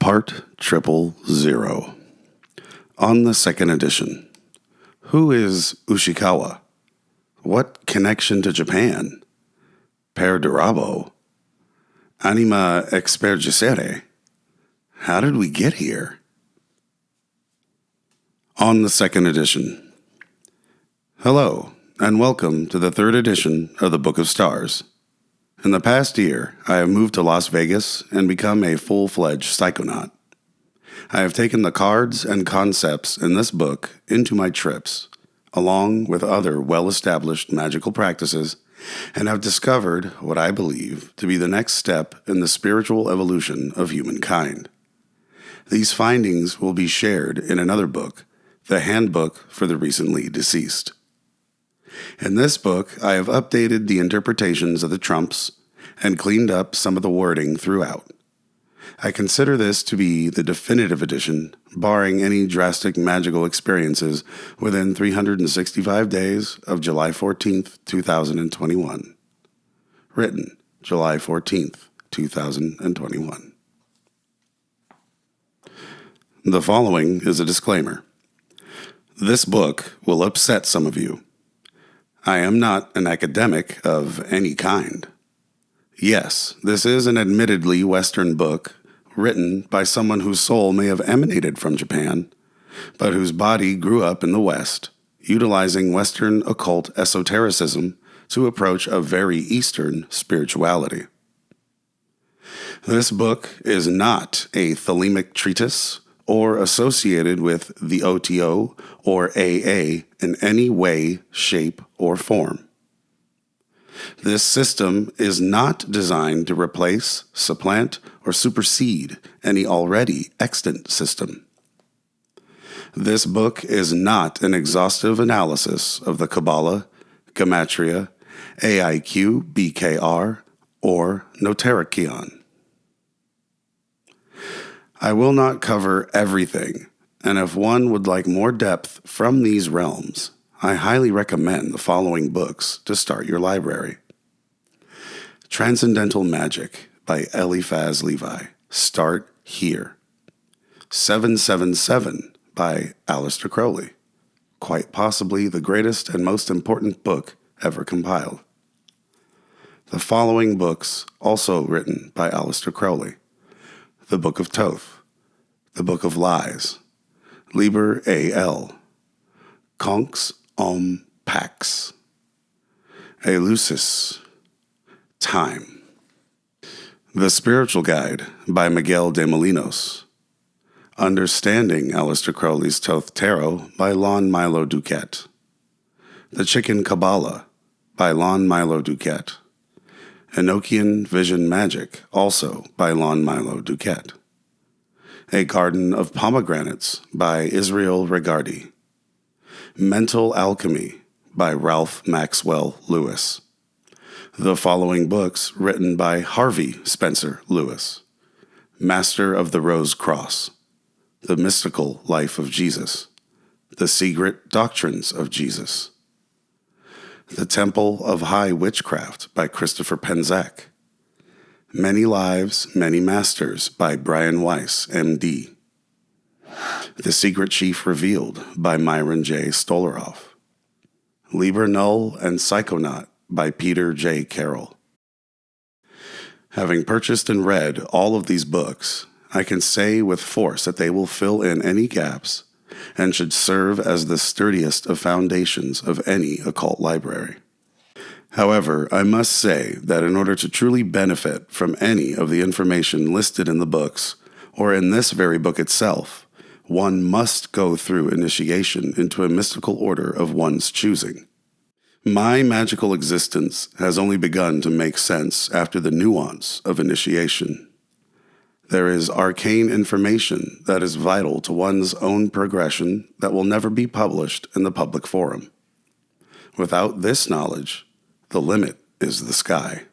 Part 000. On the second edition. Who is Ushikawa? What connection to Japan? Perdurabo? Anima expergisere? How did we get here? On the second edition. Hello, and welcome to the third edition of the Book of Stars. In the past year, I have moved to Las Vegas and become a full-fledged psychonaut. I have taken the cards and concepts in this book into my trips, along with other well-established magical practices, and have discovered what I believe to be the next step in the spiritual evolution of humankind. These findings will be shared in another book, The Handbook for the Recently Deceased. In this book, I have updated the interpretations of the trumps and cleaned up some of the wording throughout. I consider this to be the definitive edition, barring any drastic magical experiences within 365 days of July 14th, 2021. Written July 14th, 2021. The following is a disclaimer. This book will upset some of you. I am not an academic of any kind. Yes, this is an admittedly Western book, written by someone whose soul may have emanated from Japan, but whose body grew up in the West, utilizing Western occult esotericism to approach a very Eastern spirituality. This book is not a thelemic treatise or associated with the OTO or AA in any way, shape, or form. This system is not designed to replace, supplant, or supersede any already extant system. This book is not an exhaustive analysis of the Kabbalah, Gematria, AIQ, BKR, or Noterikion. I will not cover everything, and if one would like more depth from these realms, I highly recommend the following books to start your library. Transcendental Magic by Eliphaz Levi. Start here. 777 by Aleister Crowley. Quite possibly the greatest and most important book ever compiled. The following books, also written by Aleister Crowley. The Book of Thoth, The Book of Lies, Liber A.L., Conx Om Pax, Eleusis, Time. The Spiritual Guide by Miguel de Molinos, Understanding Aleister Crowley's Thoth Tarot by Lon Milo Duquette, The Chicken Kabbalah by Lon Milo Duquette, Enochian Vision Magic, also by Lon Milo Duquette. A Garden of Pomegranates by Israel Regardi. Mental Alchemy by Ralph Maxwell Lewis. The following books written by Harvey Spencer Lewis. Master of the Rose Cross. The Mystical Life of Jesus. The Secret Doctrines of Jesus. The Temple of High Witchcraft by Christopher Penczak. Many Lives, Many Masters by Brian Weiss, M.D. The Secret Chief Revealed by Myron J. Stolaroff. Liber Null and Psychonaut by Peter J. Carroll. Having purchased and read all of these books, I can say with force that they will fill in any gaps and should serve as the sturdiest of foundations of any occult library. However, I must say that in order to truly benefit from any of the information listed in the books, or in this very book itself, one must go through initiation into a mystical order of one's choosing. My magical existence has only begun to make sense after the nuance of initiation. There is arcane information that is vital to one's own progression that will never be published in the public forum. Without this knowledge, the limit is the sky.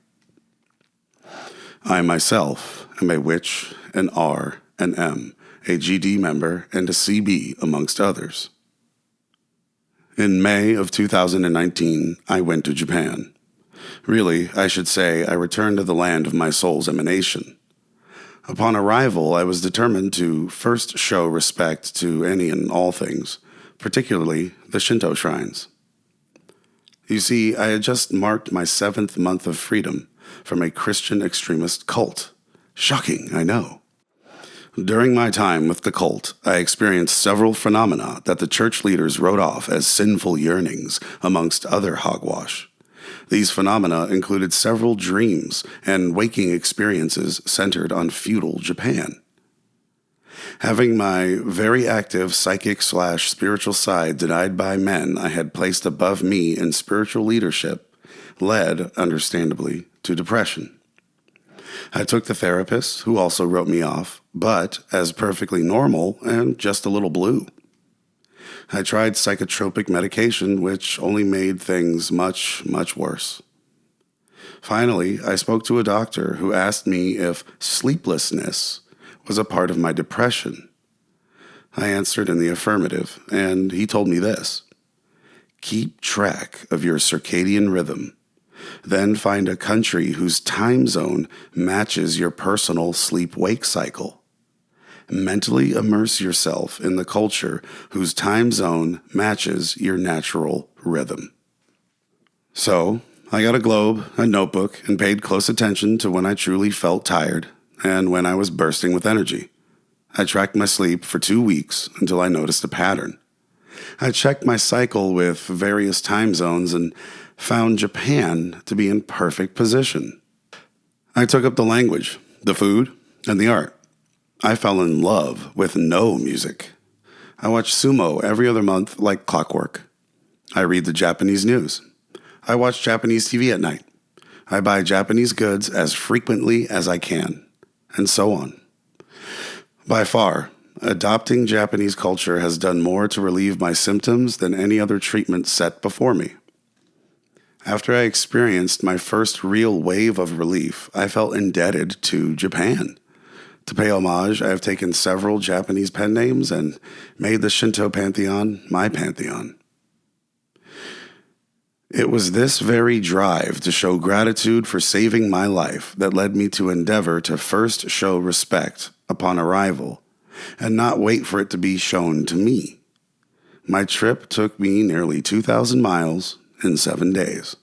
I myself am a witch, an R, an M, a GD member, and a CB, amongst others. In May of 2019, I went to Japan. Really, I should say I returned to the land of my soul's emanation. Upon arrival, I was determined to first show respect to any and all things, particularly the Shinto shrines. You see, I had just marked my 7th month of freedom from a Christian extremist cult. Shocking, I know. During my time with the cult, I experienced several phenomena that the church leaders wrote off as sinful yearnings, amongst other hogwash. These phenomena included several dreams and waking experiences centered on feudal Japan. Having my very active psychic/spiritual side denied by men I had placed above me in spiritual leadership led, understandably, to depression. I took the therapist, who also wrote me off, but as perfectly normal and just a little blue. I tried psychotropic medication, which only made things much, much worse. Finally, I spoke to a doctor who asked me if sleeplessness was a part of my depression. I answered in the affirmative, and he told me this: keep track of your circadian rhythm. Then find a country whose time zone matches your personal sleep-wake cycle. Mentally immerse yourself in the culture whose time zone matches your natural rhythm. So, I got a globe, a notebook, and paid close attention to when I truly felt tired and when I was bursting with energy. I tracked my sleep for 2 weeks until I noticed a pattern. I checked my cycle with various time zones and found Japan to be in perfect position. I took up the language, the food, and the art. I fell in love with no music. I watch sumo every other month like clockwork. I read the Japanese news. I watch Japanese TV at night. I buy Japanese goods as frequently as I can, and so on. By far, adopting Japanese culture has done more to relieve my symptoms than any other treatment set before me. After I experienced my first real wave of relief, I felt indebted to Japan. To pay homage, I have taken several Japanese pen names and made the Shinto pantheon my pantheon. It was this very drive to show gratitude for saving my life that led me to endeavor to first show respect upon arrival, and not wait for it to be shown to me. My trip took me nearly 2,000 miles in 7 days.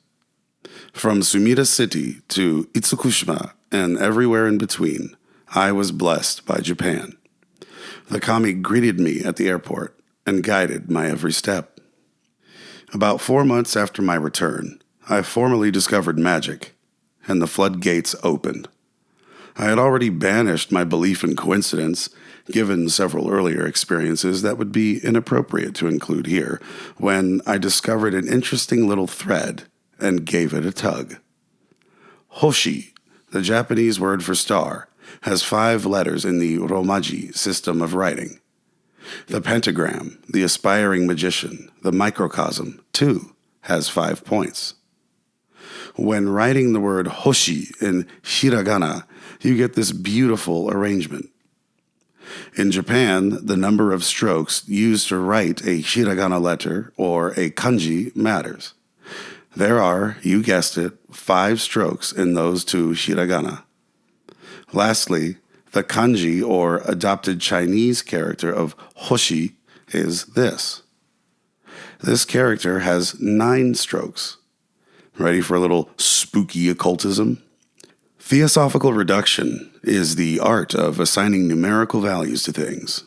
From Sumida City to Itsukushima and everywhere in between, I was blessed by Japan. The kami greeted me at the airport and guided my every step. About 4 months after my return, I formally discovered magic, and the floodgates opened. I had already banished my belief in coincidence, given several earlier experiences that would be inappropriate to include here, when I discovered an interesting little thread and gave it a tug. Hoshi, the Japanese word for star, has 5 letters in the Romaji system of writing. The pentagram, the aspiring magician, the microcosm, too, has 5 points. When writing the word Hoshi in hiragana, you get this beautiful arrangement. In Japan, the number of strokes used to write a hiragana letter or a kanji matters. There are, you guessed it, 5 strokes in those 2 hiragana. Lastly, the kanji or adopted Chinese character of Hoshi is this. This character has 9 strokes. Ready for a little spooky occultism? Theosophical reduction is the art of assigning numerical values to things,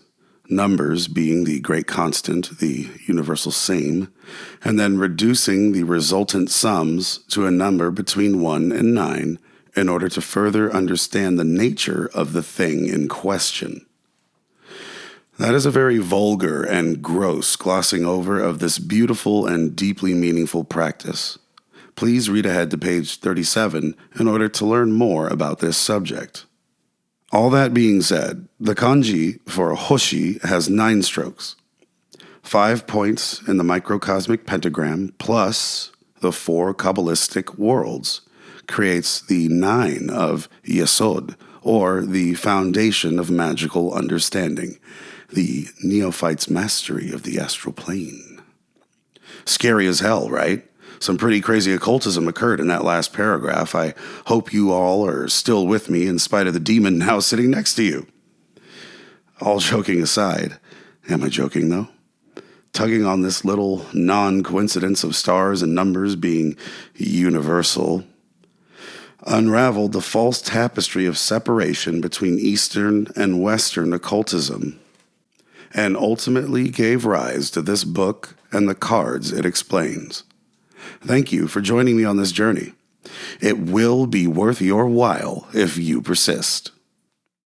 numbers being the great constant, the universal same, and then reducing the resultant sums to a number between 1 and 9 in order to further understand the nature of the thing in question. That is a very vulgar and gross glossing over of this beautiful and deeply meaningful practice. Please read ahead to page 37 in order to learn more about this subject. All that being said, the kanji for Hoshi has 9 strokes. 5 points in the microcosmic pentagram plus the 4 Kabbalistic worlds creates the 9 of Yesod, or the foundation of magical understanding, the neophyte's mastery of the astral plane. Scary as hell, right? Some pretty crazy occultism occurred in that last paragraph. I hope you all are still with me in spite of the demon now sitting next to you. All joking aside, am I joking though? Tugging on this little non-coincidence of stars and numbers being universal, unraveled the false tapestry of separation between Eastern and Western occultism, and ultimately gave rise to this book and the cards it explains. Thank you for joining me on this journey. It will be worth your while if you persist.